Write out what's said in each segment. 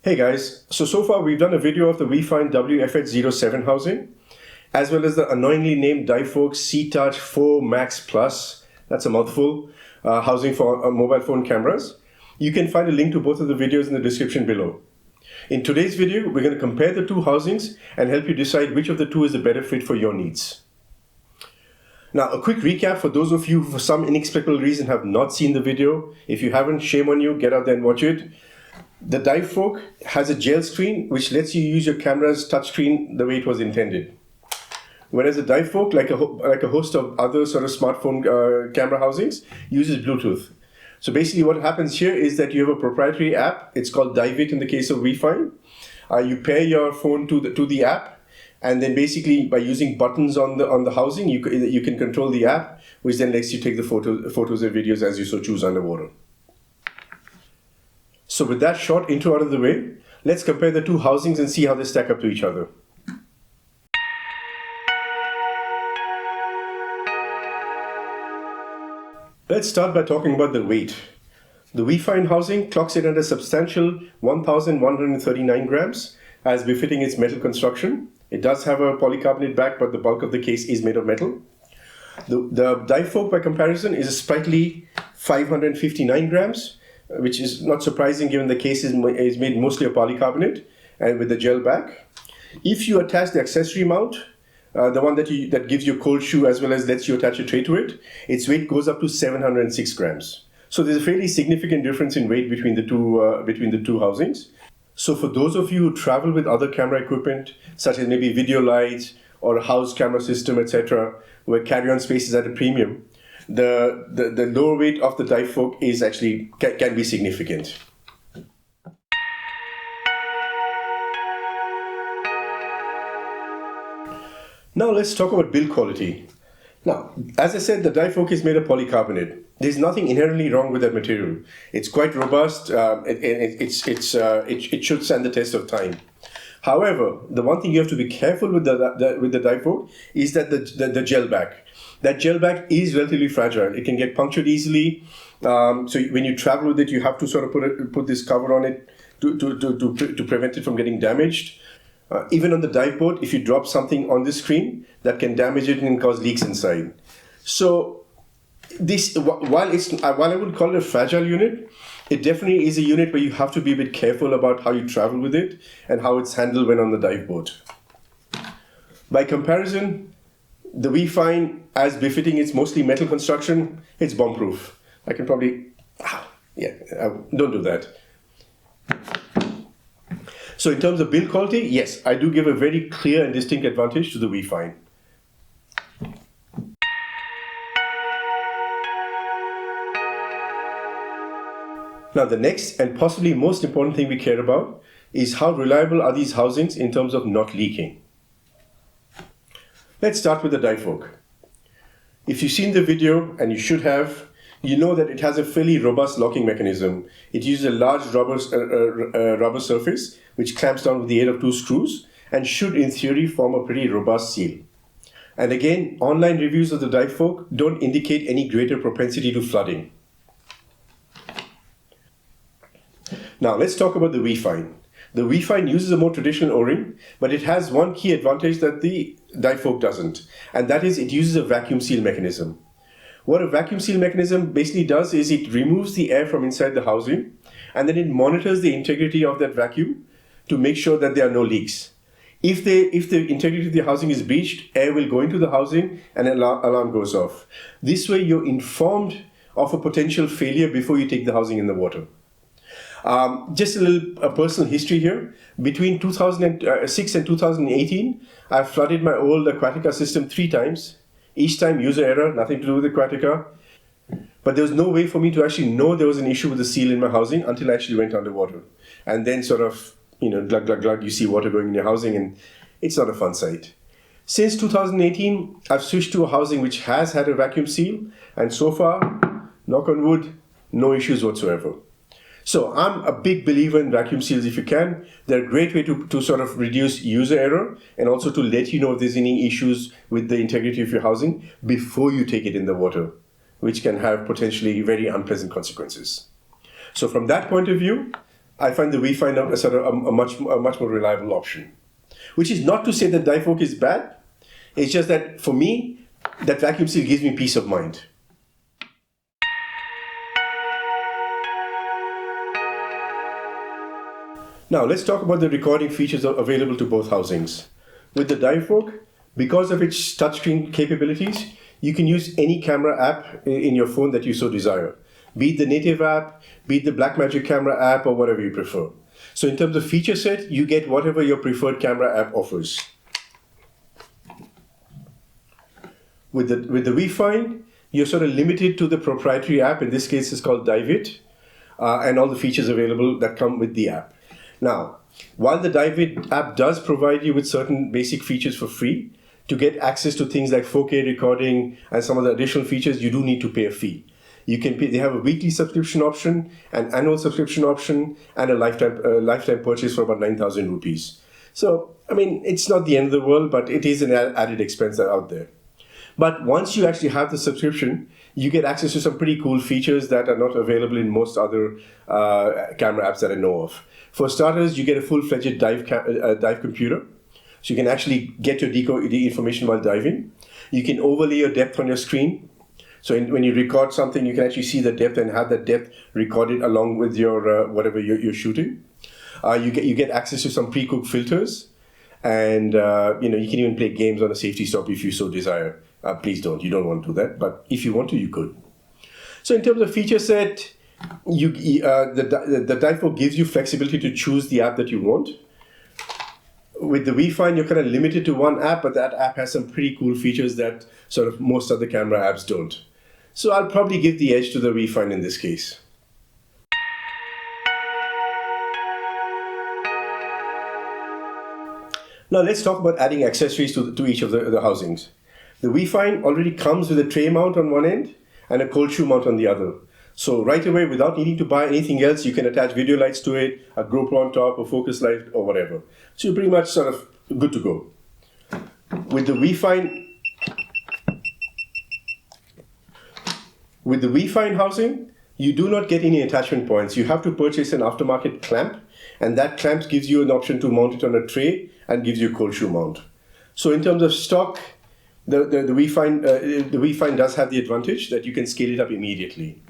Hey guys, so far we've done a video of the Weefine WFH07 housing, as well as the annoyingly named DiveVolk Seatouch 4 Max Plus, that's a mouthful, housing for mobile phone cameras. You can find a link to both of the videos in the description below. In today's video, we're going to compare the two housings and help you decide which of the two is the better fit for your needs. Now, a quick recap for those of you who for some inexplicable reason have not seen the video. If you haven't, shame on you, get out there and watch it. The DiveVolk has a gel screen which lets you use your camera's touchscreen the way it was intended. Whereas the DiveVolk, like a host of other sort of smartphone camera housings, uses Bluetooth. So basically what happens here is that you have a proprietary app. It's called DiveVolk in the case of Weefine. You pair your phone to the app, and then basically by using buttons on the housing, you can control the app, which then lets you take the photos and videos as you so choose underwater. So with that short intro out of the way, let's compare the two housings and see how they stack up to each other. Let's start by talking about the weight. The Weefine housing clocks in at a substantial 1,139 grams, as befitting its metal construction. It does have a polycarbonate back, but the bulk of the case is made of metal. The DiveVolk, by comparison, is a sprightly 559 grams, which is not surprising given the case is made mostly of polycarbonate and with the gel back. If you attach the accessory mount, the one that gives you a cold shoe as well as lets you attach a tray to it, its weight goes up to 706 grams. So there's a fairly significant difference in weight between the two housings. So for those of you who travel with other camera equipment, such as maybe video lights or a house camera system, etc., where carry-on space is at a premium, the lower weight of the DiveVolk is actually can be significant. Now let's talk about build quality. Now, as I said, the DiveVolk is made of polycarbonate. There's nothing inherently wrong with that material. It's quite robust. It should stand the test of time. However, the one thing you have to be careful with the DiveVolk is that the gel back. That gel back is relatively fragile. It can get punctured easily. So when you travel with it, you have to sort of put this cover on it to prevent it from getting damaged. Even on the dive boat, if you drop something on the screen, that can damage it and cause leaks inside. So this, while I would call it a fragile unit, it definitely is a unit where you have to be a bit careful about how you travel with it and how it's handled when on the dive boat. By comparison, the Weefine, as befitting its mostly metal construction, it's bomb-proof. I can probably, don't do that. So in terms of build quality, yes, I do give a very clear and distinct advantage to the Weefine. Now the next and possibly most important thing we care about is how reliable are these housings in terms of not leaking. Let's start with the DiveVolk. If you've seen the video, and you should have, you know that it has a fairly robust locking mechanism. It uses a large rubber surface which clamps down with the aid of two screws and should in theory form a pretty robust seal. And again, online reviews of the DiveVolk don't indicate any greater propensity to flooding. Now let's talk about the Weefine. The Weefine uses a more traditional O-ring, but it has one key advantage that the DiveVolk doesn't, and that is it uses a vacuum seal mechanism. What a vacuum seal mechanism basically does is it removes the air from inside the housing, and then it monitors the integrity of that vacuum to make sure that there are no leaks. If the integrity of the housing is breached, air will go into the housing and an alarm goes off. This way you're informed of a potential failure before you take the housing in the water. Just a little personal history here. Between 2006 and 2018, I flooded my old Aquatica system 3 times. Each time user error, nothing to do with Aquatica. But there was no way for me to actually know there was an issue with the seal in my housing until I actually went underwater. And then sort of, glug, glug, glug, you see water going in your housing, and it's not a fun sight. Since 2018, I've switched to a housing which has had a vacuum seal, and so far, knock on wood, no issues whatsoever. So I'm a big believer in vacuum seals if you can. They're a great way to sort of reduce user error and also to let you know if there's any issues with the integrity of your housing before you take it in the water, which can have potentially very unpleasant consequences. So from that point of view, I find the Weefine a sort of a much more reliable option. Which is not to say that DiveVolk is bad. It's just that for me, that vacuum seal gives me peace of mind. Now let's talk about the recording features available to both housings. With the DiveVolk, because of its touchscreen capabilities, you can use any camera app in your phone that you so desire. Be it the native app, be it the Blackmagic camera app, or whatever you prefer. So in terms of feature set, you get whatever your preferred camera app offers. With the Weefine, you're sort of limited to the proprietary app. In this case, it's called DiveIt, and all the features available that come with the app. Now, while the DiveIt app does provide you with certain basic features for free, to get access to things like 4K recording and some of the additional features, you do need to pay a fee. You can pay. They have a weekly subscription option, an annual subscription option, and a lifetime purchase for about 9,000 rupees. So, I mean, it's not the end of the world, but it is an added expense out there. But once you actually have the subscription, you get access to some pretty cool features that are not available in most other camera apps that I know of. For starters, you get a full-fledged dive computer. So you can actually get your the information while diving. You can overlay your depth on your screen. So when you record something, you can actually see the depth and have that depth recorded along with your whatever you're shooting. You get access to some pre-cooked filters, and you can even play games on a safety stop if you so desire. Please don't. You don't want to do that, but if you want to, you could. So in terms of feature set, the DiveVolk gives you flexibility to choose the app that you want. With the Weefine, you're kind of limited to one app, but that app has some pretty cool features that sort of most other camera apps don't. So I'll probably give the edge to the Weefine in this case. Now let's talk about adding accessories to each of the housings. The Weefine already comes with a tray mount on one end and a cold shoe mount on the other. So right away, without needing to buy anything else, you can attach video lights to it, a GoPro on top, a focus light, or whatever. So you're pretty much sort of good to go. With the Weefine housing, you do not get any attachment points. You have to purchase an aftermarket clamp, and that clamp gives you an option to mount it on a tray and gives you a cold shoe mount. So in terms of stock, the Weefine does have the advantage that you can scale it up immediately.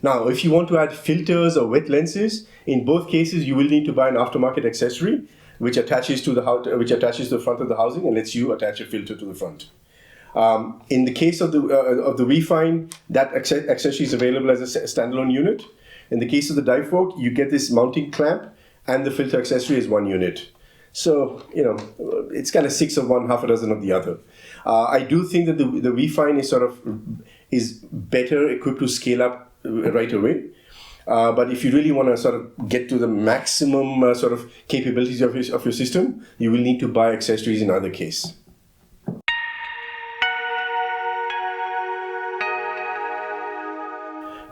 Now, if you want to add filters or wet lenses, in both cases you will need to buy an aftermarket accessory which attaches to the front of the housing and lets you attach a filter to the front. In the case of the Weefine, that accessory is available as a standalone unit. In the case of the DiveVolk, you get this mounting clamp and the filter accessory as one unit. So, it's kind of 6 of one, half a dozen of the other. I do think that the Weefine is better equipped to scale up right away. But if you really want to sort of get to the maximum sort of capabilities of your system, you will need to buy accessories in either case.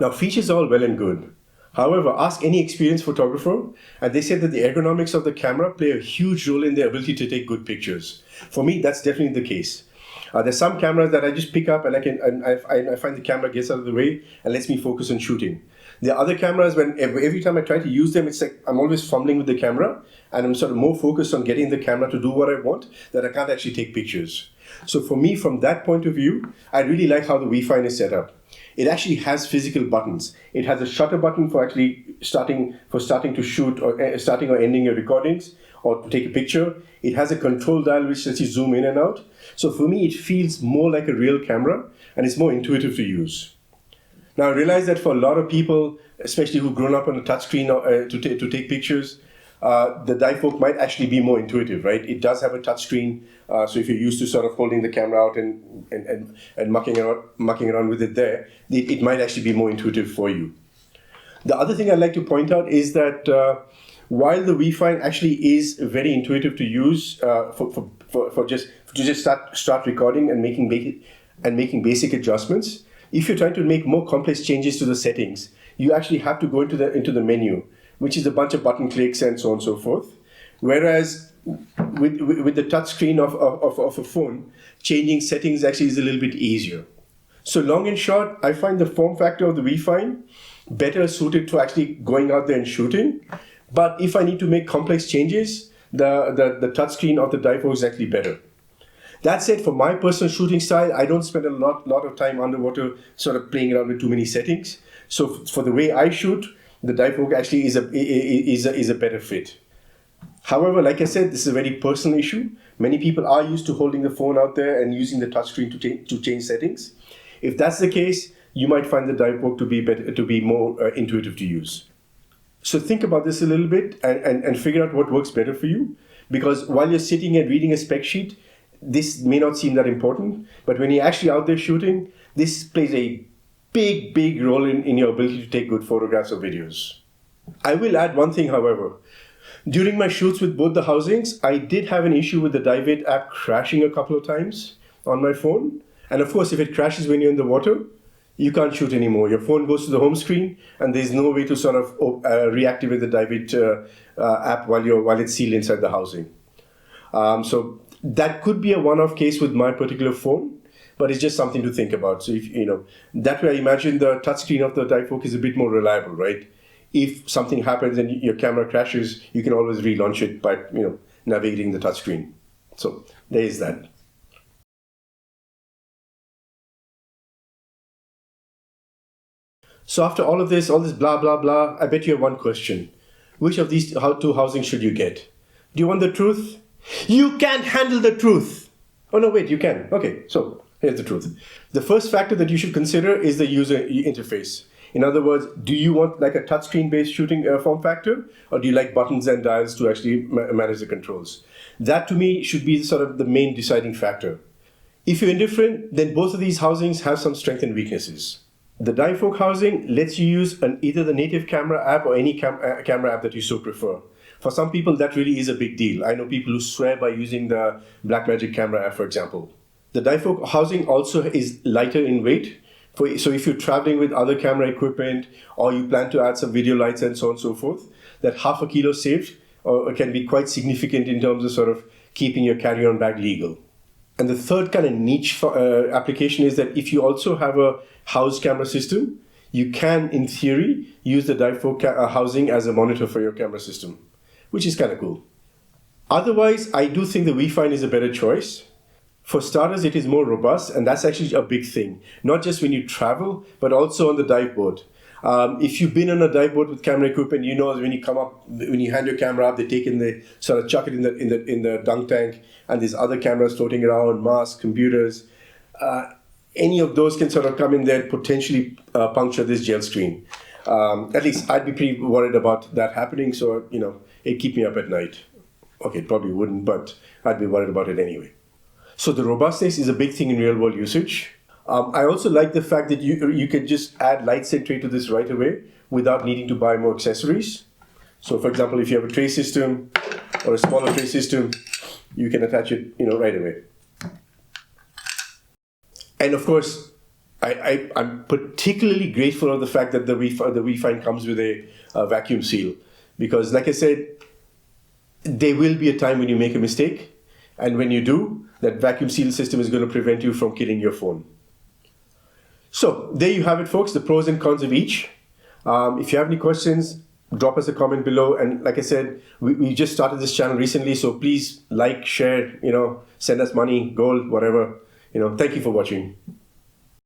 Now, features are all well and good. However, ask any experienced photographer, and they said that the ergonomics of the camera play a huge role in their ability to take good pictures. For me, that's definitely the case. There's some cameras that I just pick up and I find the camera gets out of the way and lets me focus on shooting. There are other cameras when every time I try to use them, it's like I'm always fumbling with the camera and I'm sort of more focused on getting the camera to do what I want that I can't actually take pictures. So for me, from that point of view, I really like how the Weefine is set up. It actually has physical buttons. It has a shutter button for actually starting to shoot or starting or ending your recordings or to take a picture. It has a control dial which lets you zoom in and out. So for me, it feels more like a real camera and it's more intuitive to use. Now I realize that for a lot of people, especially who've grown up on a touchscreen to take pictures, the DiveVolk might actually be more intuitive, right? It does have a touchscreen, so if you're used to sort of holding the camera out and mucking around with it there, it might actually be more intuitive for you. The other thing I'd like to point out is that while the Weefine actually is very intuitive to use for just start recording and making basic adjustments, if you're trying to make more complex changes to the settings, you actually have to go into the menu, which is a bunch of button clicks and so on and so forth. Whereas with the touch screen of a phone, changing settings actually is a little bit easier. So long and short, I find the form factor of the Weefine better suited to actually going out there and shooting. But if I need to make complex changes, the touchscreen of the DiveVolk is actually better. That said, for my personal shooting style, I don't spend a lot of time underwater sort of playing around with too many settings. So for the way I shoot, the DiveVolk actually is a better fit. However, like I said, this is a very personal issue. Many people are used to holding the phone out there and using the touchscreen to change settings. If that's the case, you might find the DiveVolk to be more intuitive to use. So think about this a little bit and figure out what works better for you. Because while you're sitting and reading a spec sheet, this may not seem that important, but when you're actually out there shooting, this plays a big role in your ability to take good photographs or videos. I will add one thing, however. During my shoots with both the housings, I did have an issue with the DiveVolk app crashing a couple of times on my phone. And of course, if it crashes when you're in the water, you can't shoot anymore. Your phone goes to the home screen, and there's no way to sort of reactivate the DiveVolk app while it's sealed inside the housing. So that could be a one-off case with my particular phone, but it's just something to think about. So if that way, I imagine the touchscreen of the DiveVolk is a bit more reliable, right? If something happens and your camera crashes, you can always relaunch it by navigating the touchscreen. So there is that. So after all this blah blah blah, I bet you have one question: which of these two housings should you get? Do you want the truth? You can't handle the truth. Oh no, wait, you can. Okay, so here's the truth. The first factor that you should consider is the user interface. In other words, do you want like a touchscreen-based shooting form factor, or do you like buttons and dials to actually manage the controls? That, to me, should be sort of the main deciding factor. If you're indifferent, then both of these housings have some strengths and weaknesses. The DiveVolk housing lets you use either the native camera app or any camera app that you so prefer. For some people, that really is a big deal. I know people who swear by using the Blackmagic camera app, for example. The DiveVolk housing also is lighter in weight. So if you're traveling with other camera equipment, or you plan to add some video lights and so on and so forth, that half a kilo saved can be quite significant in terms of sort of keeping your carry-on bag legal. And the third kind of niche application is that if you also have a house camera system, you can, in theory, use the DiveVolk housing as a monitor for your camera system, which is kind of cool. Otherwise, I do think the Weefine is a better choice. For starters, it is more robust, and that's actually a big thing. Not just when you travel, but also on the dive boat. If you've been on a dive boat with camera equipment, you know when you come up, when you hand your camera up, they sort of chuck it in the dunk tank, and there's other cameras floating around, masks, computers. Any of those can sort of come in there and potentially puncture this gel screen. At least I'd be pretty worried about that happening, so it'd keep me up at night. Okay, it probably wouldn't, but I'd be worried about it anyway. So the robustness is a big thing in real-world usage. I also like the fact that you can just add lights and tray to this right away without needing to buy more accessories. So for example, if you have a tray system or a smaller tray system, you can attach it right away. And of course, I'm particularly grateful of the fact that the Weefine comes with a vacuum seal. Because like I said, there will be a time when you make a mistake. And when you do, that vacuum seal system is going to prevent you from killing your phone. So there you have it, folks, the pros and cons of each. If you have any questions, drop us a comment below. And like I said, we just started this channel recently, so please like, share, send us money, gold, whatever. Thank you for watching.